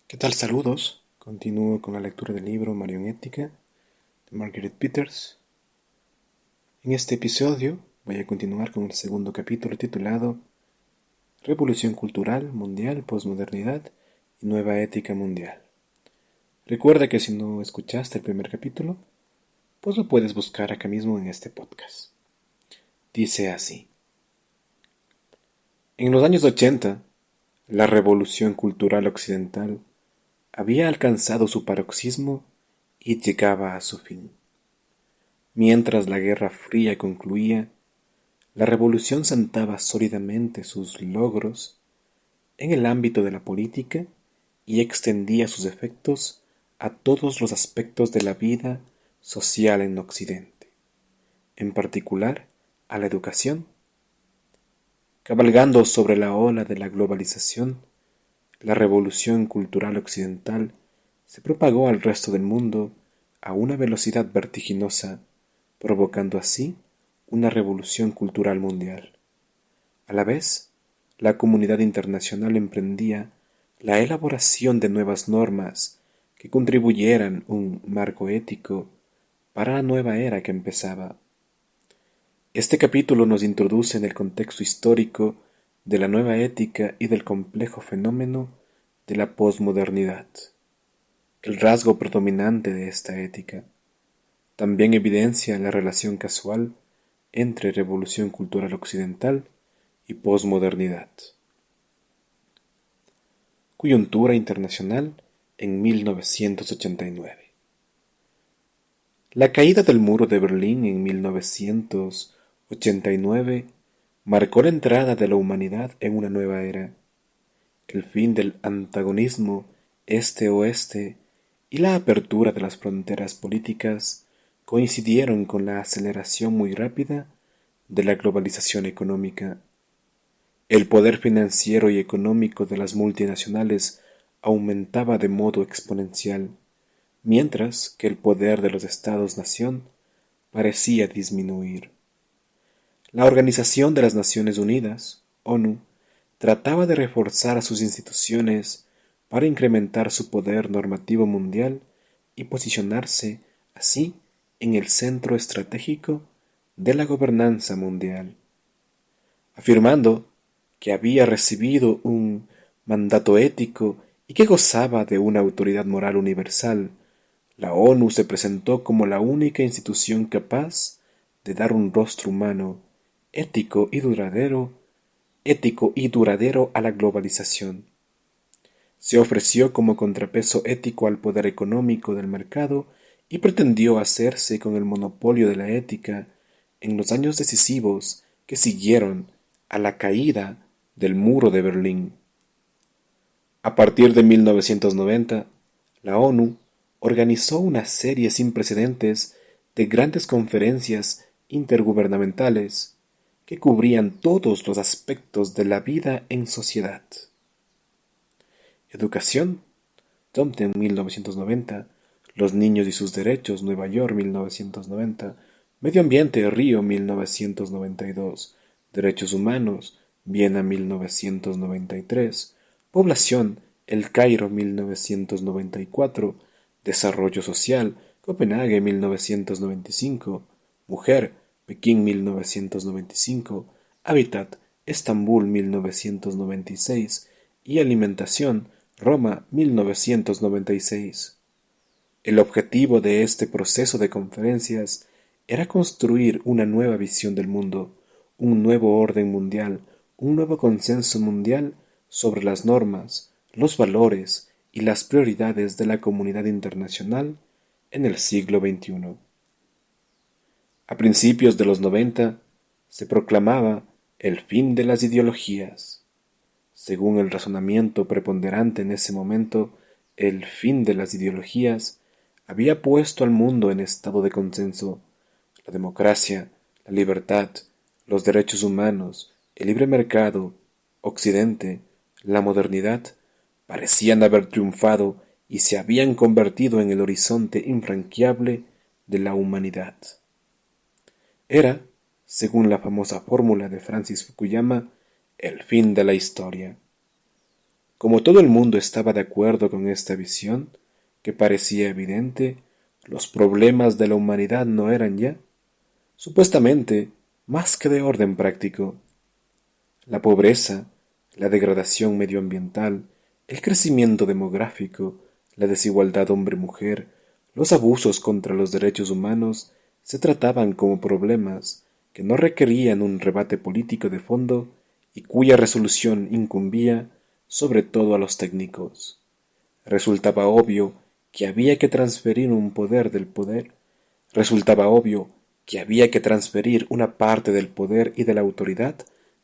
¿Qué tal? Saludos. Continúo con la lectura del libro Marionética de Margaret Peters. En este episodio voy a continuar con el segundo capítulo titulado Revolución Cultural Mundial, Posmodernidad y Nueva Ética Mundial. Recuerda que si no escuchaste el primer capítulo, pues lo puedes buscar acá mismo en este podcast. Dice así. En los años 80, la revolución cultural occidental había alcanzado su paroxismo y llegaba a su fin. Mientras la Guerra Fría concluía, la revolución sentaba sólidamente sus logros en el ámbito de la política y extendía sus efectos a todos los aspectos de la vida social en Occidente, en particular a la educación. Cabalgando sobre la ola de la globalización, la revolución cultural occidental se propagó al resto del mundo a una velocidad vertiginosa, provocando así una revolución cultural mundial. A la vez, la comunidad internacional emprendía la elaboración de nuevas normas que contribuyeran un marco ético para la nueva era que empezaba. Este capítulo nos introduce en el contexto histórico de la nueva ética y del complejo fenómeno de la posmodernidad, el rasgo predominante de esta ética. También evidencia la relación casual entre revolución cultural occidental y posmodernidad. Coyuntura internacional en 1989. La caída del muro de Berlín en 1989 marcó la entrada de la humanidad en una nueva era, el fin del antagonismo este-oeste y la apertura de las fronteras políticas coincidieron con la aceleración muy rápida de la globalización económica. El poder financiero y económico de las multinacionales aumentaba de modo exponencial, mientras que el poder de los estados-nación parecía disminuir. La Organización de las Naciones Unidas, ONU, trataba de reforzar a sus instituciones para incrementar su poder normativo mundial y posicionarse así en el centro estratégico de la gobernanza mundial, afirmando que había recibido un mandato ético y que gozaba de una autoridad moral universal. La ONU se presentó como la única institución capaz de dar un rostro humano, ético y duradero a la globalización. Se ofreció como contrapeso ético al poder económico del mercado y pretendió hacerse con el monopolio de la ética en los años decisivos que siguieron a la caída del muro de Berlín. A partir de 1990, la ONU organizó una serie sin precedentes de grandes conferencias intergubernamentales que cubrían todos los aspectos de la vida en sociedad. Educación, Compton 1990, Los niños y sus derechos, Nueva York 1990, Medio ambiente, Río 1992, Derechos humanos, Viena 1993, Población, El Cairo 1994, Desarrollo social, Copenhague 1995, Mujer, Pekín 1995, Hábitat, Estambul 1996 y Alimentación, Roma 1996. El objetivo de este proceso de conferencias era construir una nueva visión del mundo, un nuevo orden mundial, un nuevo consenso mundial sobre las normas, los valores y las prioridades de la comunidad internacional en el siglo XXI. A principios de los 90 se proclamaba el fin de las ideologías. Según el razonamiento preponderante en ese momento, el fin de las ideologías había puesto al mundo en estado de consenso. La democracia, la libertad, los derechos humanos, el libre mercado, Occidente, la modernidad, parecían haber triunfado y se habían convertido en el horizonte infranqueable de la humanidad. Era, según la famosa fórmula de Francis Fukuyama, el fin de la historia. como todo el mundo estaba de acuerdo con esta visión, que parecía evidente, los problemas de la humanidad no eran ya, supuestamente, más que de orden práctico. La pobreza, la degradación medioambiental, el crecimiento demográfico, la desigualdad hombre-mujer, los abusos contra los derechos humanos se trataban como problemas que no requerían un rebate político de fondo y cuya resolución incumbía sobre todo a los técnicos. Resultaba obvio que había que transferir un poder del poder. Resultaba obvio que había que transferir una parte del poder y de la autoridad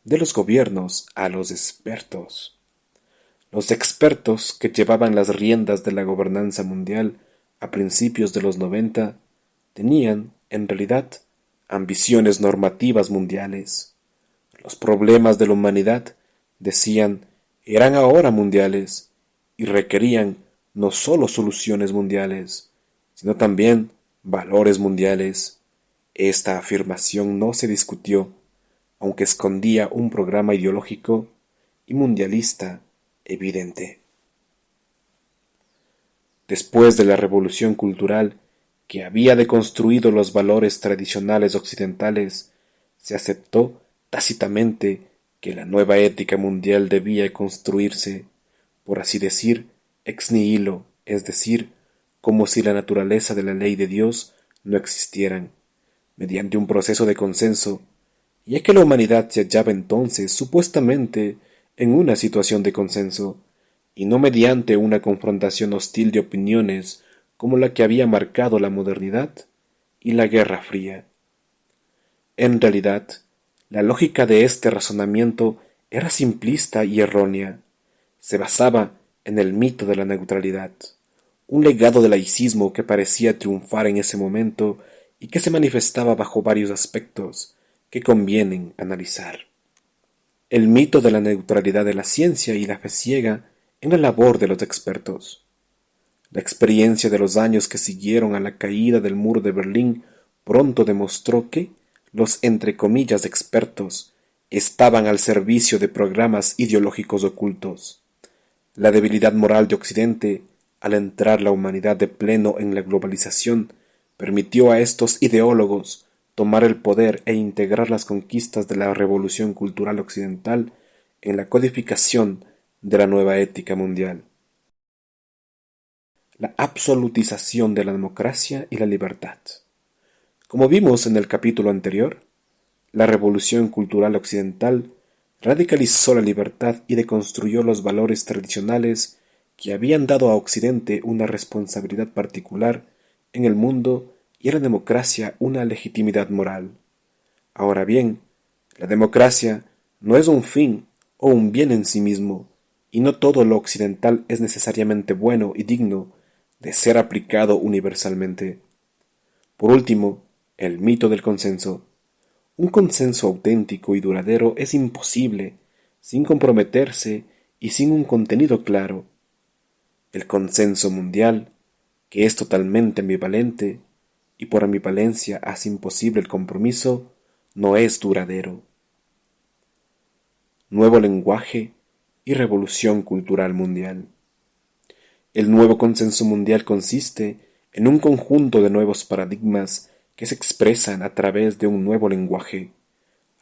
de los gobiernos a los expertos. Los expertos que llevaban las riendas de la gobernanza mundial a principios de los 90 tenían, en realidad, ambiciones normativas mundiales. Los problemas de la humanidad, decían, eran ahora mundiales y requerían no sólo soluciones mundiales, sino también valores mundiales. Esta afirmación no se discutió, aunque escondía un programa ideológico y mundialista evidente. Después de la revolución cultural que había deconstruido los valores tradicionales occidentales, se aceptó tácitamente que la nueva ética mundial debía construirse, por así decir, ex nihilo, es decir, como si la naturaleza de la ley de Dios no existieran, mediante un proceso de consenso, ya que la humanidad se hallaba entonces supuestamente en una situación de consenso, y no mediante una confrontación hostil de opiniones como la que había marcado la modernidad y la Guerra Fría. En realidad, la lógica de este razonamiento era simplista y errónea. Se basaba en el mito de la neutralidad, un legado del laicismo que parecía triunfar en ese momento y que se manifestaba bajo varios aspectos que convienen analizar. El mito de la neutralidad de la ciencia y la fe ciega en la labor de los expertos. La experiencia de los años que siguieron a la caída del muro de Berlín pronto demostró que los entre comillas expertos estaban al servicio de programas ideológicos ocultos. La debilidad moral de Occidente, al entrar la humanidad de pleno en la globalización, permitió a estos ideólogos tomar el poder e integrar las conquistas de la revolución cultural occidental en la codificación de la nueva ética mundial. La absolutización de la democracia y la libertad. Como vimos en el capítulo anterior, la revolución cultural occidental radicalizó la libertad y deconstruyó los valores tradicionales que habían dado a Occidente una responsabilidad particular en el mundo y a la democracia una legitimidad moral. Ahora bien, la democracia no es un fin o un bien en sí mismo, y no todo lo occidental es necesariamente bueno y digno de ser aplicado universalmente. Por último, el mito del consenso. Un consenso auténtico y duradero es imposible sin comprometerse y sin un contenido claro. El consenso mundial, que es totalmente ambivalente y por ambivalencia hace imposible el compromiso, no es duradero. Nuevo lenguaje y revolución cultural mundial. El nuevo consenso mundial consiste en un conjunto de nuevos paradigmas que se expresan a través de un nuevo lenguaje.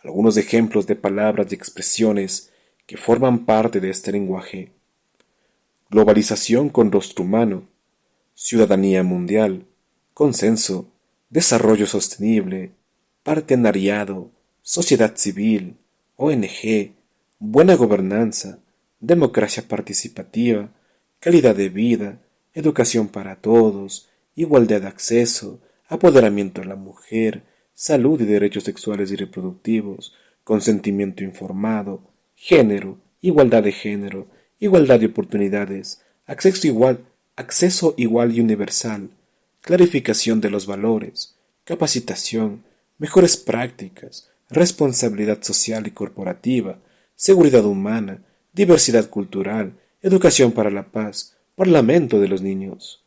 Algunos ejemplos de palabras y expresiones que forman parte de este lenguaje: globalización con rostro humano, ciudadanía mundial, consenso, desarrollo sostenible, partenariado, sociedad civil, ONG, buena gobernanza, democracia participativa, calidad de vida, educación para todos, igualdad de acceso, apoderamiento de la mujer, salud y derechos sexuales y reproductivos, consentimiento informado, género, igualdad de género, igualdad de oportunidades, acceso igual y universal, clarificación de los valores, capacitación, mejores prácticas, responsabilidad social y corporativa, seguridad humana, diversidad cultural, educación para la paz, parlamento de los niños.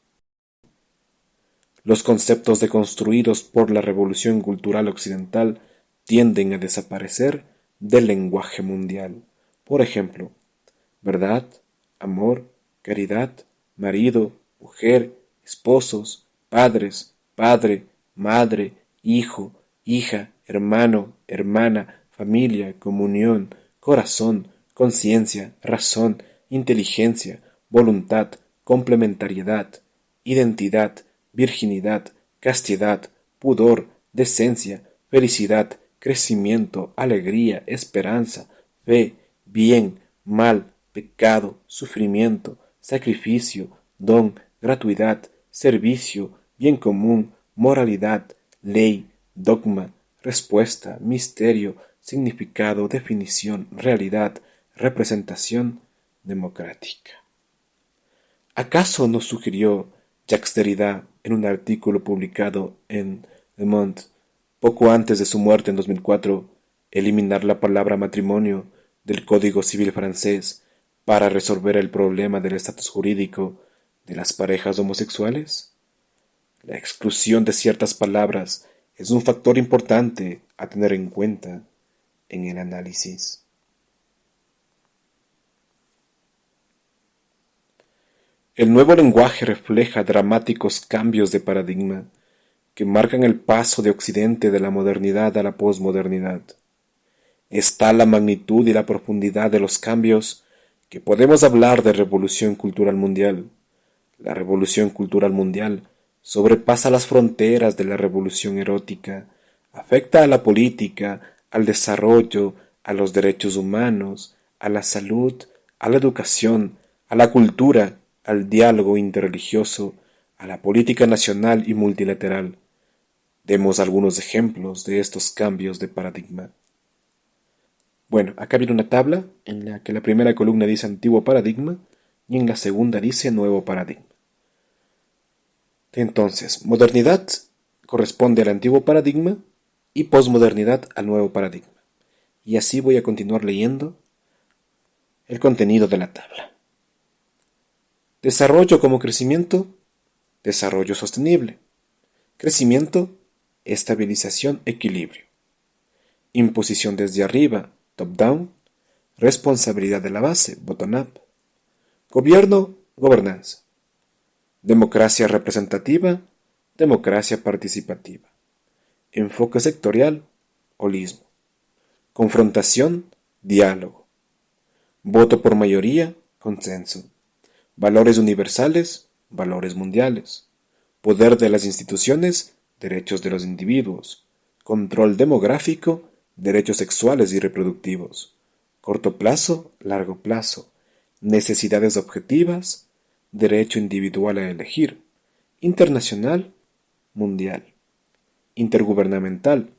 Los conceptos deconstruidos por la revolución cultural occidental tienden a desaparecer del lenguaje mundial. Por ejemplo, verdad, amor, caridad, marido, mujer, esposos, padres, padre, madre, hijo, hija, hermano, hermana, familia, comunión, corazón, conciencia, razón, inteligencia, voluntad, complementariedad, identidad, virginidad, castidad, pudor, decencia, felicidad, crecimiento, alegría, esperanza, fe, bien, mal, pecado, sufrimiento, sacrificio, don, gratuidad, servicio, bien común, moralidad, ley, dogma, respuesta, misterio, significado, definición, realidad, representación democrática. ¿Acaso nos sugirió Jacques Derrida en un artículo publicado en Le Monde poco antes de su muerte en 2004 eliminar la palabra matrimonio del Código Civil francés para resolver el problema del estatus jurídico de las parejas homosexuales? La exclusión de ciertas palabras es un factor importante a tener en cuenta en el análisis. El nuevo lenguaje refleja dramáticos cambios de paradigma que marcan el paso de Occidente de la modernidad a la posmodernidad. Es tal la magnitud y la profundidad de los cambios que podemos hablar de revolución cultural mundial. La revolución cultural mundial sobrepasa las fronteras de la revolución erótica, afecta a la política, al desarrollo, a los derechos humanos, a la salud, a la educación, a la cultura, al diálogo interreligioso, a la política nacional y multilateral. Demos algunos ejemplos de estos cambios de paradigma. Bueno, acá viene una tabla en la que la primera columna dice antiguo paradigma y en la segunda dice nuevo paradigma. Entonces, modernidad corresponde al antiguo paradigma y posmodernidad al nuevo paradigma. Y así voy a continuar leyendo el contenido de la tabla. Desarrollo como crecimiento, desarrollo sostenible. Crecimiento, estabilización, equilibrio. Imposición desde arriba, top-down. Responsabilidad de la base, bottom-up. Gobierno, gobernanza. Democracia representativa, democracia participativa. Enfoque sectorial, holismo. Confrontación, diálogo. Voto por mayoría, consenso. Valores universales, valores mundiales. Poder de las instituciones, derechos de los individuos. Control demográfico, derechos sexuales y reproductivos. Corto plazo, largo plazo. Necesidades objetivas, derecho individual a elegir. Internacional, mundial. Intergubernamental,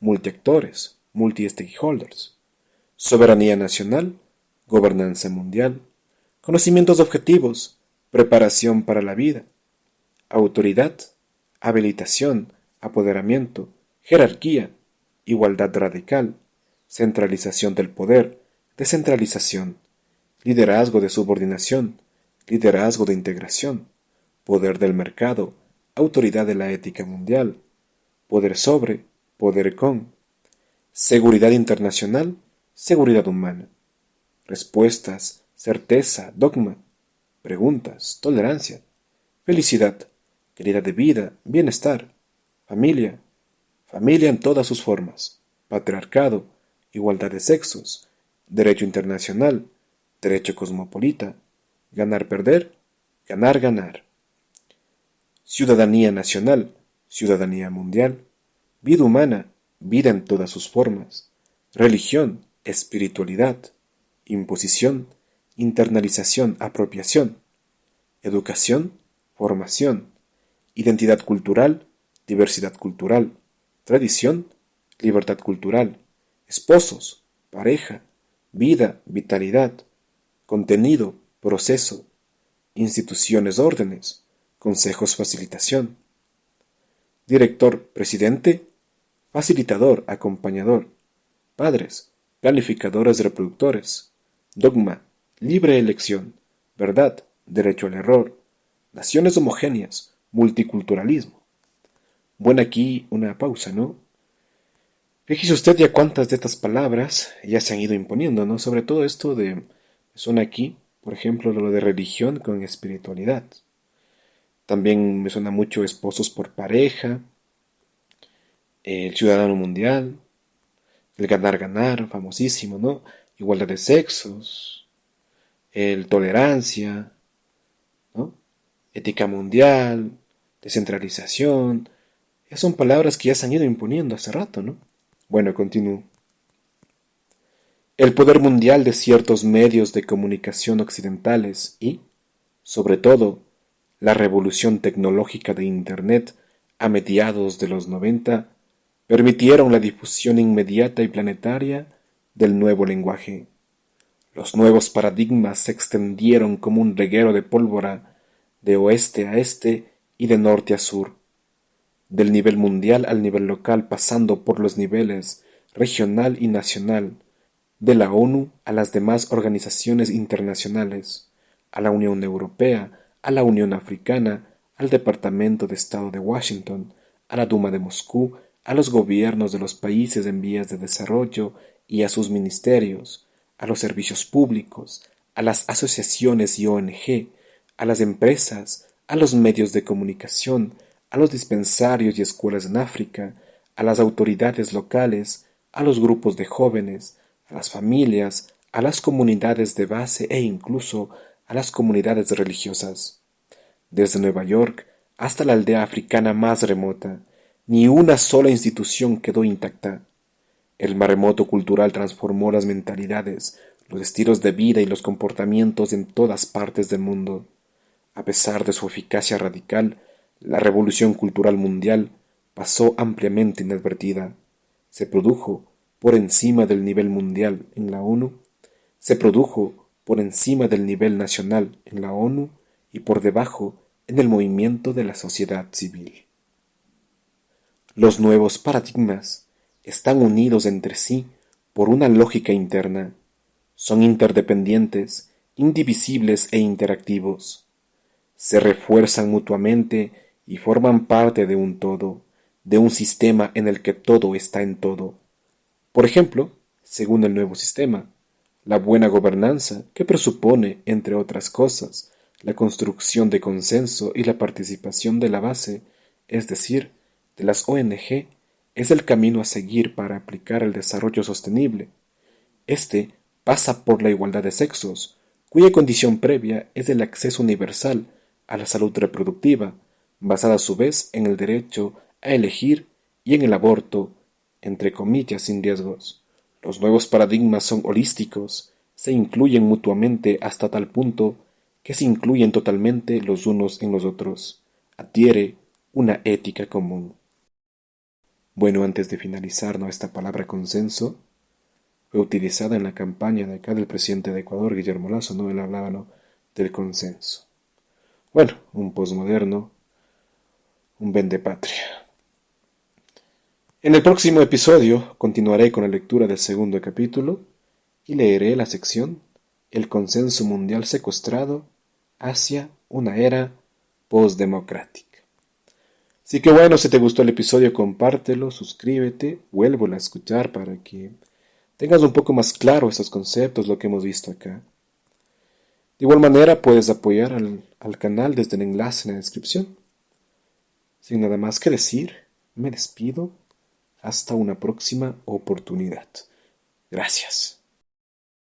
multiactores, multi-stakeholders. Soberanía nacional, gobernanza mundial. Conocimientos objetivos, preparación para la vida. Autoridad, habilitación, apoderamiento, jerarquía, igualdad radical, centralización del poder, descentralización, liderazgo de subordinación, liderazgo de integración, poder del mercado, autoridad de la ética mundial, poder sobre, poder con, seguridad internacional, seguridad humana, respuestas, certeza, dogma, preguntas, tolerancia, felicidad, calidad de vida, bienestar, familia, familia en todas sus formas, patriarcado, igualdad de sexos, derecho internacional, derecho cosmopolita, ganar-perder, ganar-ganar. Ciudadanía nacional, ciudadanía mundial, vida humana, vida en todas sus formas, religión, espiritualidad, imposición, internalización, apropiación, educación, formación, identidad cultural, diversidad cultural, tradición, libertad cultural, esposos, pareja, vida, vitalidad, contenido, proceso, instituciones, órdenes, consejos, facilitación, director, presidente, facilitador, acompañador, padres, planificadores, reproductores, dogma, libre elección, verdad, derecho al error, naciones homogéneas, multiculturalismo. Bueno, aquí una pausa, ¿no? Fíjese usted ya cuántas de estas palabras ya se han ido imponiendo, ¿no? Sobre todo esto de, suena aquí, Por ejemplo, lo de religión con espiritualidad. También me suena mucho esposos por pareja, el ciudadano mundial, el ganar ganar, famosísimo, ¿no? Igualdad de sexos, el tolerancia, ¿no? Ética mundial, descentralización. Esas son palabras que ya se han ido imponiendo hace rato, ¿no? Bueno, continúo. El poder mundial de ciertos medios de comunicación occidentales y, sobre todo, la revolución tecnológica de Internet a mediados de los 90 permitieron la difusión inmediata y planetaria del nuevo lenguaje. Los nuevos paradigmas se extendieron como un reguero de pólvora de oeste a este y de norte a sur, del nivel mundial al nivel local, pasando por los niveles regional y nacional, de la ONU a las demás organizaciones internacionales, a la Unión Europea, a la Unión Africana, al Departamento de Estado de Washington, a la Duma de Moscú, a los gobiernos de los países en vías de desarrollo y a sus ministerios, a los servicios públicos, a las asociaciones y ONG, a las empresas, a los medios de comunicación, a los dispensarios y escuelas en África, a las autoridades locales, a los grupos de jóvenes, a las familias, a las comunidades de base e incluso a las comunidades religiosas. Desde Nueva York hasta la aldea africana más remota, ni una sola institución quedó intacta. El maremoto cultural transformó las mentalidades, los estilos de vida y los comportamientos en todas partes del mundo. A pesar de su eficacia radical, la revolución cultural mundial pasó ampliamente inadvertida. Se produjo por encima del nivel mundial en la ONU, se produjo por encima del nivel nacional en la ONU y por debajo en el movimiento de la sociedad civil. Los nuevos paradigmas están unidos entre sí por una lógica interna. Son interdependientes, indivisibles e interactivos. Se refuerzan mutuamente y forman parte de un todo, de un sistema en el que todo está en todo. Por ejemplo, según el nuevo sistema, la buena gobernanza, que presupone, entre otras cosas, la construcción de consenso y la participación de la base, es decir, de las ONG, es el camino a seguir para aplicar el desarrollo sostenible. Este pasa por la igualdad de sexos, cuya condición previa es el acceso universal a la salud reproductiva, basada a su vez en el derecho a elegir y en el aborto, entre comillas, sin riesgos. Los nuevos paradigmas son holísticos, se incluyen mutuamente hasta tal punto que se incluyen totalmente los unos en los otros. Adhiere una ética común. Bueno, antes de finalizar, ¿no? Esta palabra consenso fue utilizada en la campaña de acá del presidente de Ecuador, Guillermo Lasso, ¿no? Él hablaba, ¿no? Del consenso. Bueno, un posmoderno, un vendepatria. En el próximo episodio continuaré con la lectura del segundo capítulo y leeré la sección El consenso mundial secuestrado hacia una era postdemocrática. Así que bueno, si te gustó el episodio, compártelo, suscríbete, vuélvelo a escuchar para que tengas un poco más claro estos conceptos, lo que hemos visto acá. De igual manera, puedes apoyar al canal desde el enlace en la descripción. Sin nada más que decir, me despido. Hasta una próxima oportunidad. Gracias.